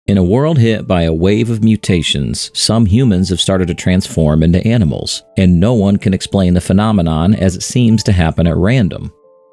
In a world hit by a wave of mutations, some humans have started to transform into animals, and no one can explain the phenomenon as it seems to happen at random.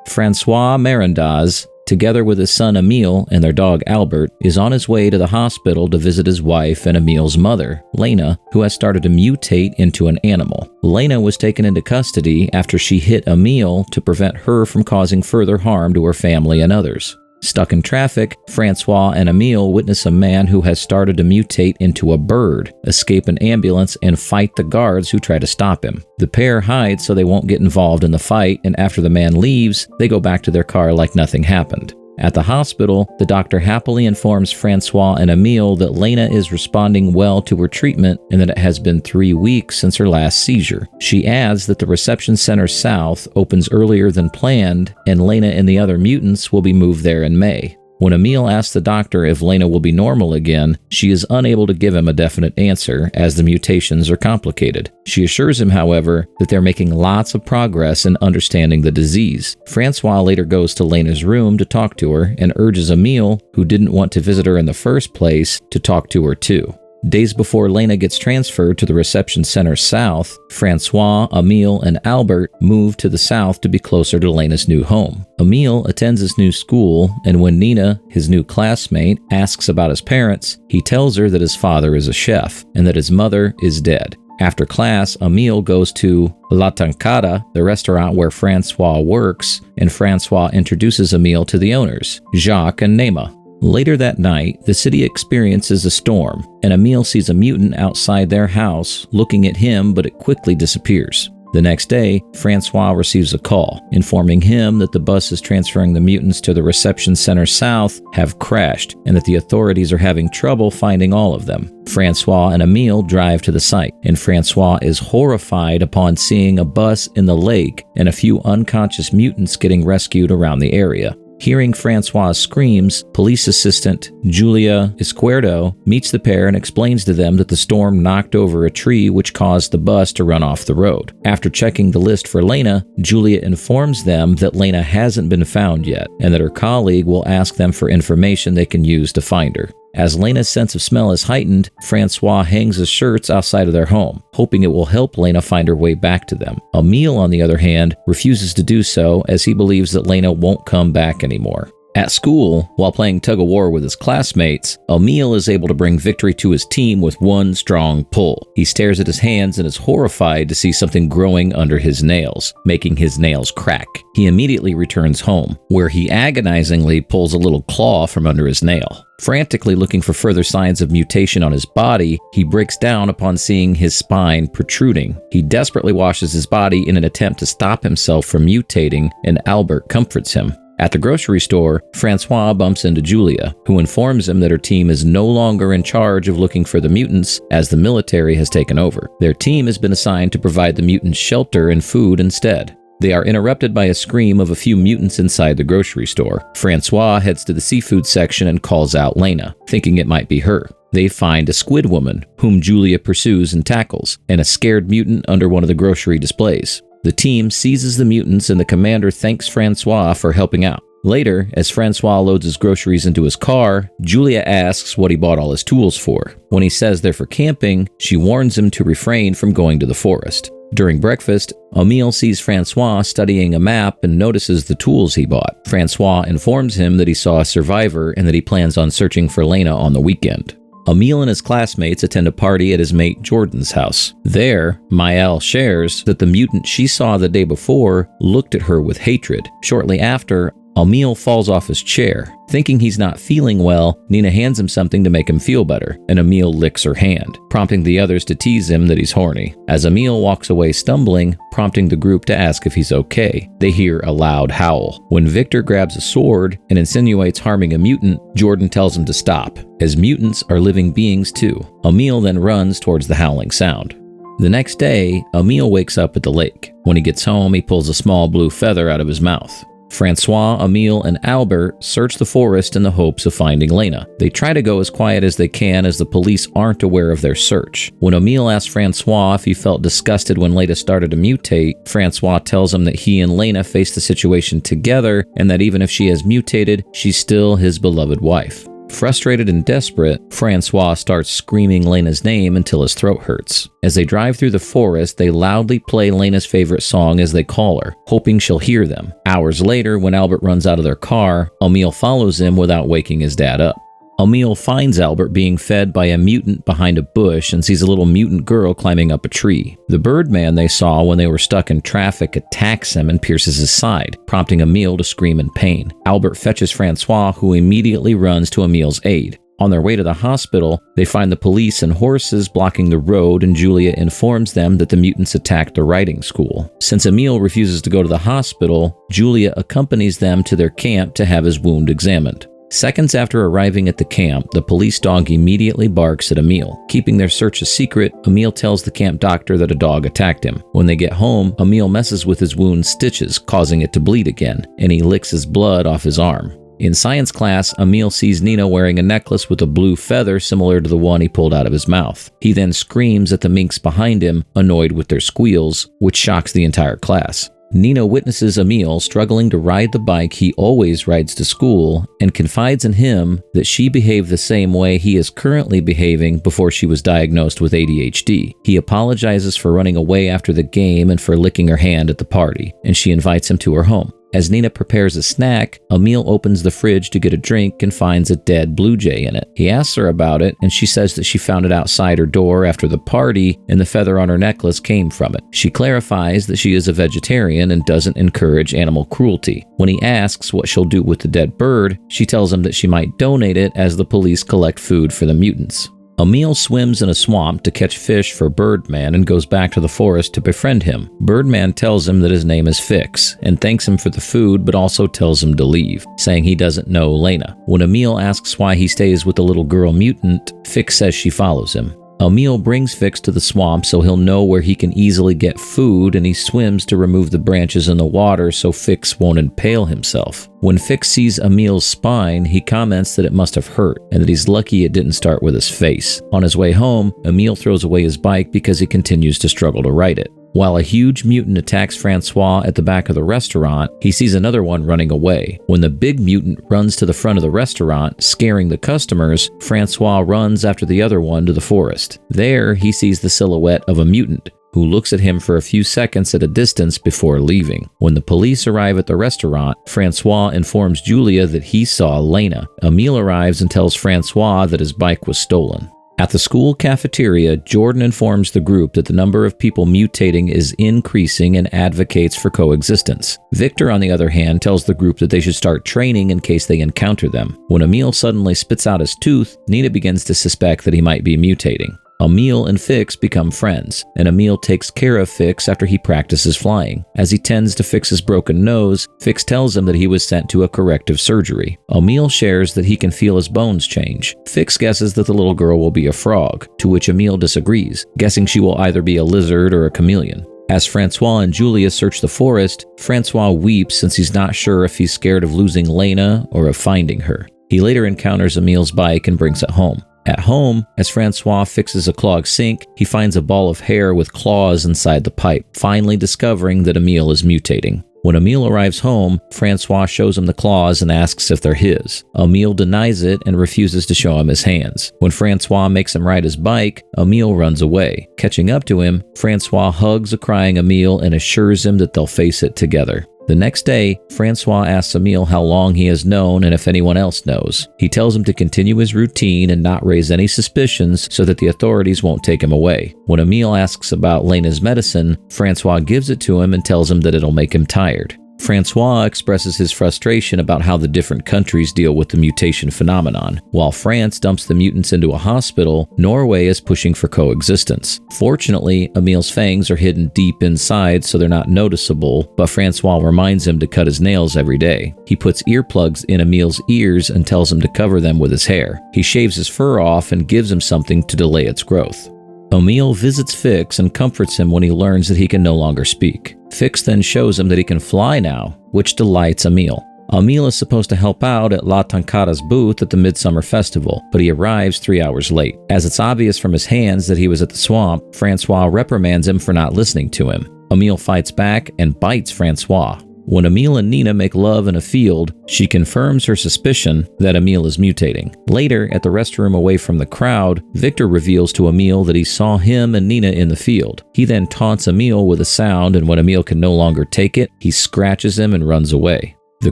Francois Marandaz, together with his son Emile and their dog Albert, is on his way to the hospital to visit his wife and Emile's mother, Lena, who has started to mutate into an animal. Lena was taken into custody after she hit Emile to prevent her from causing further harm to her family and others. Stuck in traffic, Francois and Emile witness a man who has started to mutate into a bird, escape an ambulance, and fight the guards who try to stop him. The pair hide so they won't get involved in the fight, and after the man leaves, they go back to their car like nothing happened. At the hospital, the doctor happily informs Francois and Emile that Lena is responding well to her treatment and that it has been 3 weeks since her last seizure. She adds that the reception center south opens earlier than planned, and Lena and the other mutants will be moved there in May. When Emile asks the doctor if Lena will be normal again, she is unable to give him a definite answer, as the mutations are complicated. She assures him, however, that they're making lots of progress in understanding the disease. Francois later goes to Lena's room to talk to her and urges Emile, who didn't want to visit her in the first place, to talk to her too. Days before Lena gets transferred to the reception center south, Francois, Emile, and Albert move to the south to be closer to Lena's new home. Emile attends his new school, and when Nina, his new classmate, asks about his parents, he tells her that his father is a chef and that his mother is dead. After class, Emile goes to La Tancada, the restaurant where Francois works, and Francois introduces Emile to the owners, Jacques and Nema. Later that night, the city experiences a storm, and Emile sees a mutant outside their house looking at him, but it quickly disappears. The next day, Francois receives a call, informing him that the buses transferring the mutants to the reception center south have crashed, and that the authorities are having trouble finding all of them. Francois and Emile drive to the site, and Francois is horrified upon seeing a bus in the lake and a few unconscious mutants getting rescued around the area. Hearing Francois' screams, police assistant Julia Izquierdo meets the pair and explains to them that the storm knocked over a tree which caused the bus to run off the road. After checking the list for Lena, Julia informs them that Lena hasn't been found yet, and that her colleague will ask them for information they can use to find her. As Lena's sense of smell is heightened, Francois hangs his shirts outside of their home, hoping it will help Lena find her way back to them. Emile, on the other hand, refuses to do so as he believes that Lena won't come back anymore. At school, while playing tug-of-war with his classmates, Emile is able to bring victory to his team with one strong pull. He stares at his hands and is horrified to see something growing under his nails, making his nails crack. He immediately returns home, where he agonizingly pulls a little claw from under his nail. Frantically looking for further signs of mutation on his body, he breaks down upon seeing his spine protruding. He desperately washes his body in an attempt to stop himself from mutating, and Albert comforts him. At the grocery store, Francois bumps into Julia, who informs him that her team is no longer in charge of looking for the mutants, as the military has taken over. Their team has been assigned to provide the mutants shelter and food instead. They are interrupted by a scream of a few mutants inside the grocery store. Francois heads to the seafood section and calls out Lena, thinking it might be her. They find a squid woman, whom Julia pursues and tackles, and a scared mutant under one of the grocery displays. The team seizes the mutants, and the commander thanks Francois for helping out. Later, as Francois loads his groceries into his car, Julia asks what he bought all his tools for. When he says they're for camping, she warns him to refrain from going to the forest. During breakfast, Emile sees Francois studying a map and notices the tools he bought. Francois informs him that he saw a survivor and that he plans on searching for Lena on the weekend. Emile and his classmates attend a party at his mate Jordan's house. There, Maëlle shares that the mutant she saw the day before looked at her with hatred. Shortly after, Emile falls off his chair. Thinking he's not feeling well, Nina hands him something to make him feel better, and Emile licks her hand, prompting the others to tease him that he's horny. As Emile walks away stumbling, prompting the group to ask if he's okay, they hear a loud howl. When Victor grabs a sword and insinuates harming a mutant, Jordan tells him to stop, as mutants are living beings too. Emile then runs towards the howling sound. The next day, Emile wakes up at the lake. When he gets home, he pulls a small blue feather out of his mouth. Francois, Emile, and Albert search the forest in the hopes of finding Lena. They try to go as quiet as they can as the police aren't aware of their search. When Emile asks Francois if he felt disgusted when Lena started to mutate, Francois tells him that he and Lena face the situation together and that even if she has mutated, she's still his beloved wife. Frustrated and desperate, Francois starts screaming Lena's name until his throat hurts. As they drive through the forest, they loudly play Lena's favorite song as they call her, hoping she'll hear them. Hours later, when Albert runs out of their car, Emile follows him without waking his dad up. Emile finds Albert being fed by a mutant behind a bush and sees a little mutant girl climbing up a tree. The Birdman they saw when they were stuck in traffic attacks him and pierces his side, prompting Emile to scream in pain. Albert fetches Francois, who immediately runs to Emile's aid. On their way to the hospital, they find the police and horses blocking the road, and Julia informs them that the mutants attacked the riding school. Since Emile refuses to go to the hospital, Julia accompanies them to their camp to have his wound examined. Seconds after arriving at the camp, the police dog immediately barks at Emile. Keeping their search a secret, Emile tells the camp doctor that a dog attacked him. When they get home, Emile messes with his wound's stitches, causing it to bleed again, and he licks his blood off his arm. In science class, Emile sees Nina wearing a necklace with a blue feather similar to the one he pulled out of his mouth. He then screams at the minks behind him, annoyed with their squeals, which shocks the entire class. Nina witnesses Emile struggling to ride the bike he always rides to school and confides in him that she behaved the same way he is currently behaving before she was diagnosed with ADHD. He apologizes for running away after the game and for licking her hand at the party, and she invites him to her home. As Nina prepares a snack, Emile opens the fridge to get a drink and finds a dead blue jay in it. He asks her about it, and she says that she found it outside her door after the party, and the feather on her necklace came from it. She clarifies that she is a vegetarian and doesn't encourage animal cruelty. When he asks what she'll do with the dead bird, she tells him that she might donate it as the police collect food for the mutants. Emile swims in a swamp to catch fish for Birdman and goes back to the forest to befriend him. Birdman tells him that his name is Fix and thanks him for the food, but also tells him to leave, saying he doesn't know Lena. When Emile asks why he stays with the little girl mutant, Fix says she follows him. Emile brings Fix to the swamp so he'll know where he can easily get food, and he swims to remove the branches in the water so Fix won't impale himself. When Fix sees Emile's spine, he comments that it must have hurt and that he's lucky it didn't start with his face. On his way home, Emile throws away his bike because he continues to struggle to ride it. While a huge mutant attacks Francois at the back of the restaurant, he sees another one running away. When the big mutant runs to the front of the restaurant, scaring the customers, Francois runs after the other one to the forest. There, he sees the silhouette of a mutant, who looks at him for a few seconds at a distance before leaving. When the police arrive at the restaurant, Francois informs Julia that he saw Lena. Emile arrives and tells Francois that his bike was stolen. At the school cafeteria, Jordan informs the group that the number of people mutating is increasing and advocates for coexistence. Victor, on the other hand, tells the group that they should start training in case they encounter them. When Emile suddenly spits out his tooth, Nina begins to suspect that he might be mutating. Emile and Fix become friends, and Emile takes care of Fix after he practices flying. As he tends to Fix's broken nose, Fix tells him that he was sent to a corrective surgery. Emile shares that he can feel his bones change. Fix guesses that the little girl will be a frog, to which Emile disagrees, guessing she will either be a lizard or a chameleon. As Francois and Julia search the forest, Francois weeps since he's not sure if he's scared of losing Lena or of finding her. He later encounters Emile's bike and brings it home. At home, as Francois fixes a clogged sink, he finds a ball of hair with claws inside the pipe, finally discovering that Emile is mutating. When Emile arrives home, Francois shows him the claws and asks if they're his. Emile denies it and refuses to show him his hands. When Francois makes him ride his bike, Emile runs away. Catching up to him, Francois hugs a crying Emile and assures him that they'll face it together. The next day, Francois asks Emile how long he has known and if anyone else knows. He tells him to continue his routine and not raise any suspicions so that the authorities won't take him away. When Emile asks about Lena's medicine, Francois gives it to him and tells him that it'll make him tired. Francois expresses his frustration about how the different countries deal with the mutation phenomenon. While France dumps the mutants into a hospital, Norway is pushing for coexistence. Fortunately, Emile's fangs are hidden deep inside so they're not noticeable, but Francois reminds him to cut his nails every day. He puts earplugs in Emile's ears and tells him to cover them with his hair. He shaves his fur off and gives him something to delay its growth. Emile visits Fix and comforts him when he learns that he can no longer speak. Fix then shows him that he can fly now, which delights Emile. Emile is supposed to help out at La Tancada's booth at the Midsummer Festival, but he arrives 3 hours late. As it's obvious from his hands that he was at the swamp, Francois reprimands him for not listening to him. Emile fights back and bites Francois. When Emile and Nina make love in a field, she confirms her suspicion that Emile is mutating. Later, at the restroom away from the crowd, Victor reveals to Emile that he saw him and Nina in the field. He then taunts Emile with a sound, and when Emile can no longer take it, he scratches him and runs away. The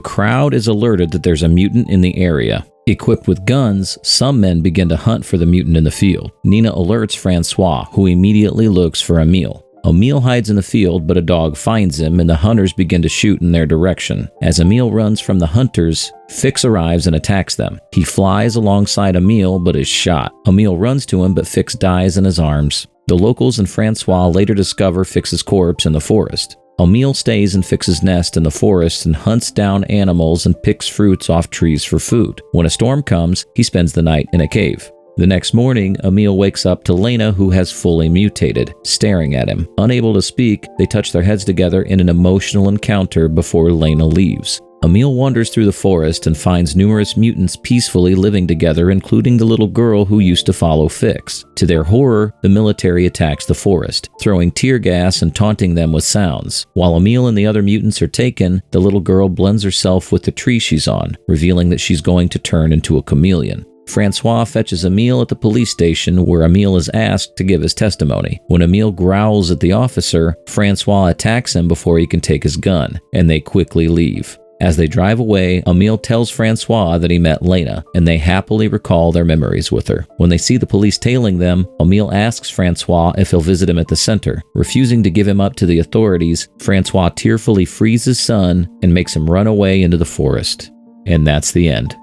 crowd is alerted that there's a mutant in the area. Equipped with guns, some men begin to hunt for the mutant in the field. Nina alerts Francois, who immediately looks for Emile. Emile hides in the field, but a dog finds him, and the hunters begin to shoot in their direction. As Emile runs from the hunters, Fix arrives and attacks them. He flies alongside Emile, but is shot. Emile runs to him, but Fix dies in his arms. The locals and Francois later discover Fix's corpse in the forest. Emile stays in Fix's nest in the forest and hunts down animals and picks fruits off trees for food. When a storm comes, he spends the night in a cave. The next morning, Emile wakes up to Lena, who has fully mutated, staring at him. Unable to speak, they touch their heads together in an emotional encounter before Lena leaves. Emile wanders through the forest and finds numerous mutants peacefully living together, including the little girl who used to follow Fix. To their horror, the military attacks the forest, throwing tear gas and taunting them with sounds. While Emile and the other mutants are taken, the little girl blends herself with the tree she's on, revealing that she's going to turn into a chameleon. Francois fetches Emile at the police station, where Emile is asked to give his testimony. When Emile growls at the officer, Francois attacks him before he can take his gun, and they quickly leave. As they drive away, Emile tells Francois that he met Lena, and they happily recall their memories with her. When they see the police tailing them, Emile asks Francois if he'll visit him at the center. Refusing to give him up to the authorities, Francois tearfully frees his son and makes him run away into the forest. And that's the end.